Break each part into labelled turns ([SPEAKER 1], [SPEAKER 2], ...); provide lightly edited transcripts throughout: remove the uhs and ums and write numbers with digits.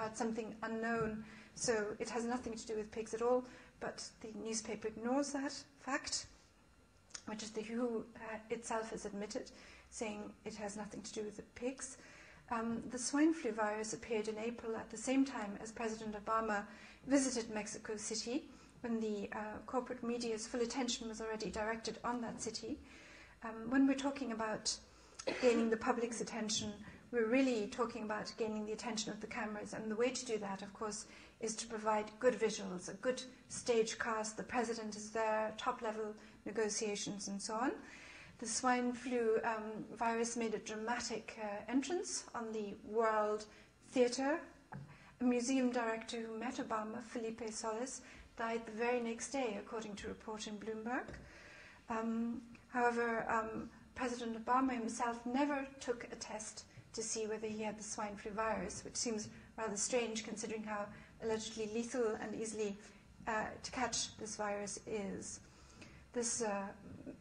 [SPEAKER 1] about something unknown, so it has nothing to do with pigs at all, but the newspaper ignores that fact, which is the WHO itself has admitted, saying it has nothing to do with the pigs. The swine flu virus appeared in April at the same time as President Obama visited Mexico City, when the corporate media's full attention was already directed on that city. When we're talking about gaining the public's attention, we're really talking about gaining the attention of the cameras, and the way to do that, of course, is to provide good visuals, a good stage cast. The president is there, top-level negotiations, and so on. The swine flu virus made a dramatic entrance on the World Theatre. A museum director who met Obama, Felipe Solis, died the very next day, according to a report in Bloomberg. However, President Obama himself never took a test to see whether he had the swine flu virus, which seems rather strange considering how allegedly lethal and easily to catch this virus is.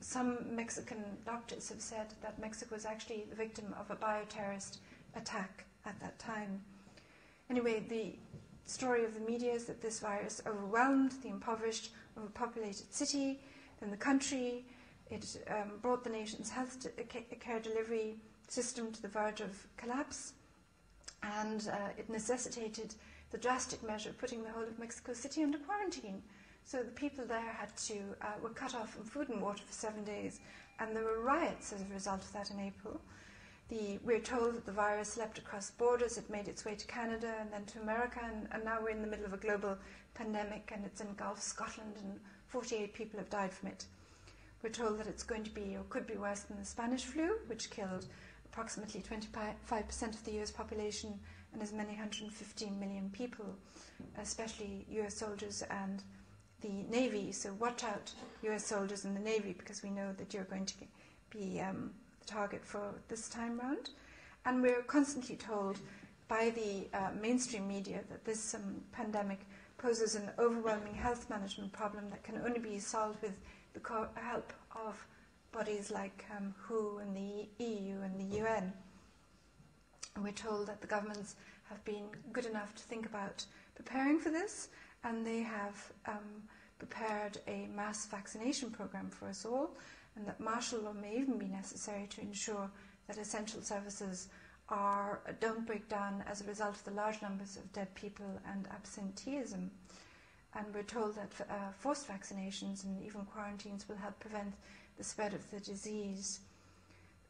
[SPEAKER 1] Some Mexican doctors have said that Mexico was actually the victim of a bioterrorist attack at that time. Anyway, the story of the media is that this virus overwhelmed the impoverished, overpopulated city, then the country. It brought the nation's health care delivery system to the verge of collapse, and it necessitated the drastic measure of putting the whole of Mexico City under quarantine. So the people there were cut off from food and water for 7 days, and there were riots as a result of that in April. We're told that the virus leapt across borders, it made its way to Canada and then to America, and now we're in the middle of a global pandemic, and it's engulfed Scotland, and 48 people have died from it. We're told that it's going to be, or could be, worse than the Spanish flu, which killed approximately 25% of the US population and as many 115 million people, especially US soldiers and the Navy. So watch out, US soldiers in the Navy, because we know that you're going to be the target for this time round. And we're constantly told by the mainstream media that this pandemic poses an overwhelming health management problem that can only be solved with the help of bodies like WHO and the EU and the UN. And we're told that the governments have been good enough to think about preparing for this, and they have prepared a mass vaccination program for us all, and that martial law may even be necessary to ensure that essential services don't break down as a result of the large numbers of dead people and absenteeism. And we're told that forced vaccinations and even quarantines will help prevent the spread of the disease.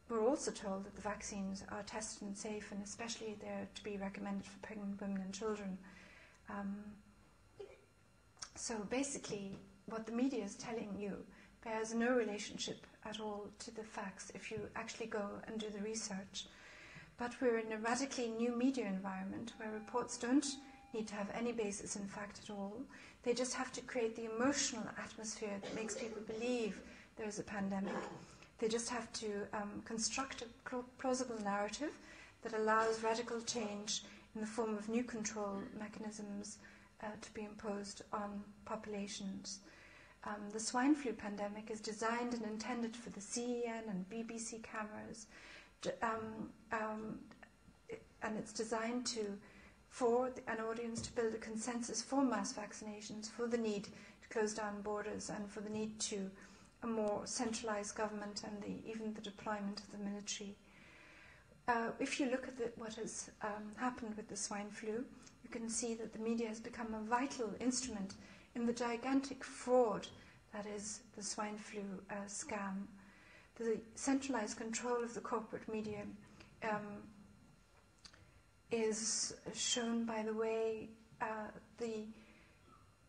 [SPEAKER 1] We're also told that the vaccines are tested and safe, and especially they're to be recommended for pregnant women and children. So basically, what the media is telling you bears no relationship at all to the facts if you actually go and do the research. But we're in a radically new media environment where reports don't need to have any basis in fact at all. They just have to create the emotional atmosphere that makes people believe there is a pandemic. They just have to construct a plausible narrative that allows radical change in the form of new control mechanisms to be imposed on populations. The swine flu pandemic is designed and intended for the CEN and BBC cameras, and it's designed for an audience to build a consensus for mass vaccinations, for the need to close down borders, and for the need to a more centralized government and even the deployment of the military. If you look at what has happened with the swine flu, you can see that the media has become a vital instrument in the gigantic fraud that is the swine flu scam. The centralized control of the corporate media is shown by the way the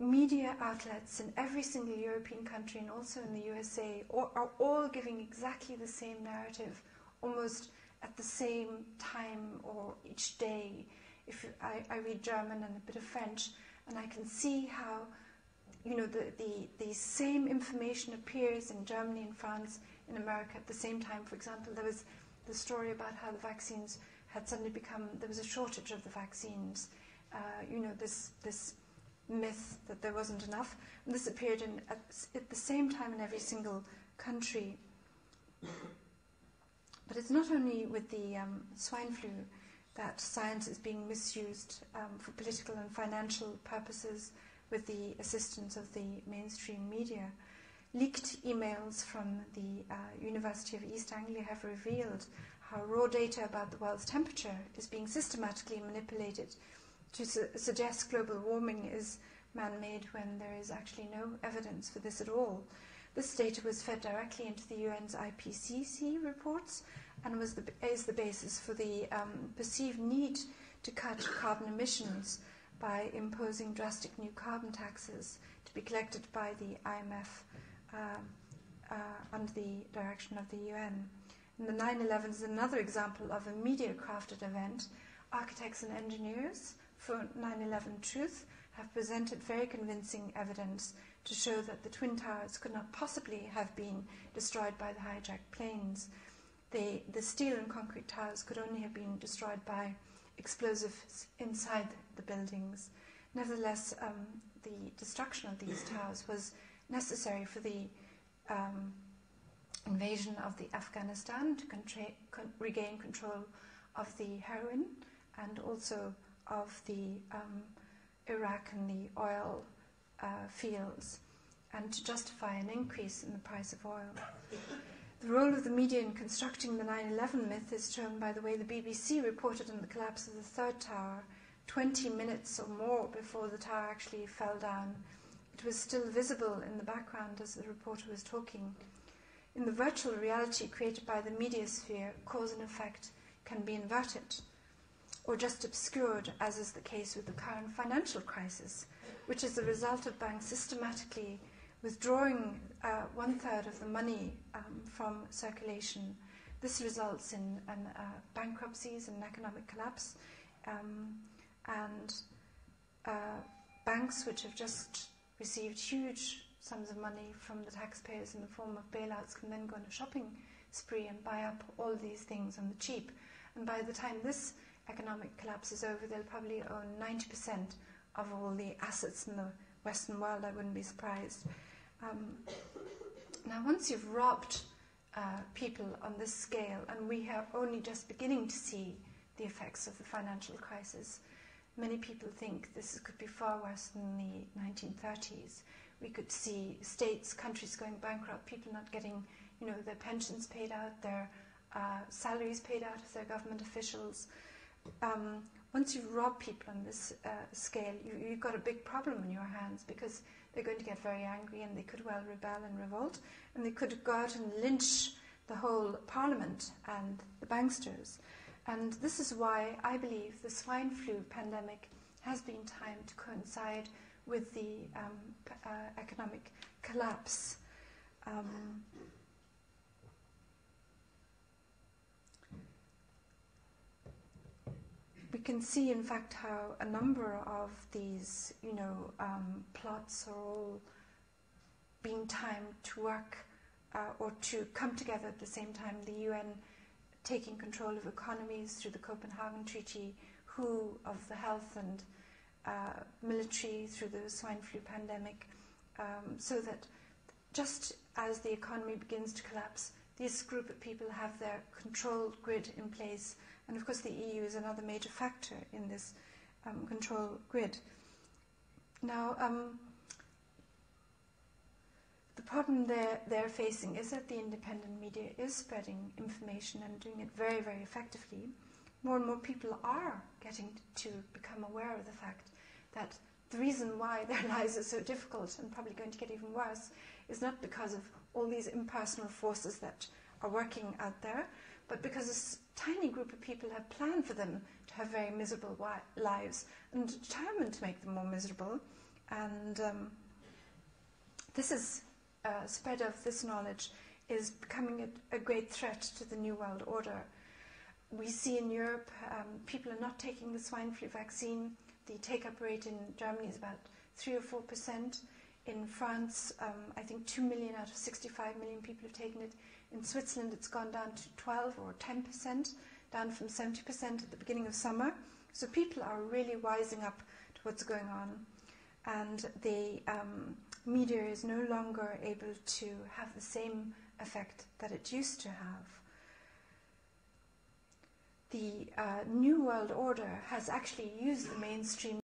[SPEAKER 1] media outlets in every single European country and also in the USA are all giving exactly the same narrative, almost at the same time or each day. If I read German and a bit of French, and I can see how the same information appears in Germany and France, in America at the same time. For example, there was the story about how the vaccines had suddenly there was a shortage of the vaccines. This myth that there wasn't enough. And this appeared at the same time in every single country. But it's not only with the swine flu that science is being misused for political and financial purposes with the assistance of the mainstream media. Leaked emails from the University of East Anglia have revealed how raw data about the world's temperature is being systematically manipulated to suggest global warming is man-made when there is actually no evidence for this at all. This data was fed directly into the UN's IPCC reports and is the basis for the perceived need to cut carbon emissions by imposing drastic new carbon taxes to be collected by the IMF under the direction of the UN. And the 9/11 is another example of a media-crafted event. Architects and engineers for 9/11 Truth have presented very convincing evidence to show that the Twin Towers could not possibly have been destroyed by the hijacked planes. The steel and concrete towers could only have been destroyed by explosives inside the buildings. Nevertheless, the destruction of these towers was necessary for the invasion of the Afghanistan to regain control of the heroin and also of the Iraq and the oil fields, and to justify an increase in the price of oil. The role of the media in constructing the 9/11 myth is shown by the way the BBC reported on the collapse of the third tower 20 minutes or more before the tower actually fell down. It was still visible in the background as the reporter was talking. In the virtual reality created by the media sphere, cause and effect can be inverted or just obscured, as is the case with the current financial crisis, which is the result of banks systematically withdrawing 1/3 of the money from circulation. This results in bankruptcies and economic collapse, and banks which have just received huge sums of money from the taxpayers in the form of bailouts can then go on a shopping spree and buy up all these things on the cheap. And by the time this economic collapse is over, they'll probably own 90% of all the assets in the Western world. I wouldn't be surprised. Now, once you've robbed people on this scale, and we are only just beginning to see the effects of the financial crisis, many people think this could be far worse than the 1930s. We could see states, countries going bankrupt, people not getting, their pensions paid out, their salaries paid out of their government officials. Once you rob people on this scale, you've got a big problem in your hands, because they're going to get very angry and they could well rebel and revolt, and they could go out and lynch the whole parliament and the banksters. And this is why I believe the swine flu pandemic has been timed to coincide with the economic collapse. We can see, in fact, how a number of these, plots are all being timed to work or to come together at the same time. The UN taking control of economies through the Copenhagen Treaty, WHO of the health and military through the swine flu pandemic, so that just as the economy begins to collapse, this group of people have their control grid in place. And of course the EU is another major factor in this control grid. Now, the problem they're facing is that the independent media is spreading information and doing it very, very effectively. More and more people are getting to become aware of the fact that the reason why their lives are so difficult and probably going to get even worse is not because of all these impersonal forces that are working out there, but because a tiny group of people have planned for them to have very miserable lives and determined to make them more miserable. And this is spread of this knowledge is becoming a great threat to the New World Order. We see in Europe people are not taking the swine flu vaccine. The take-up rate in Germany is about 3 or 4%. In France, I think 2 million out of 65 million people have taken it. In Switzerland, it's gone down to 12 or 10%, down from 70% at the beginning of summer. So people are really wising up to what's going on. And the media is no longer able to have the same effect that it used to have. the New World Order has actually used the mainstream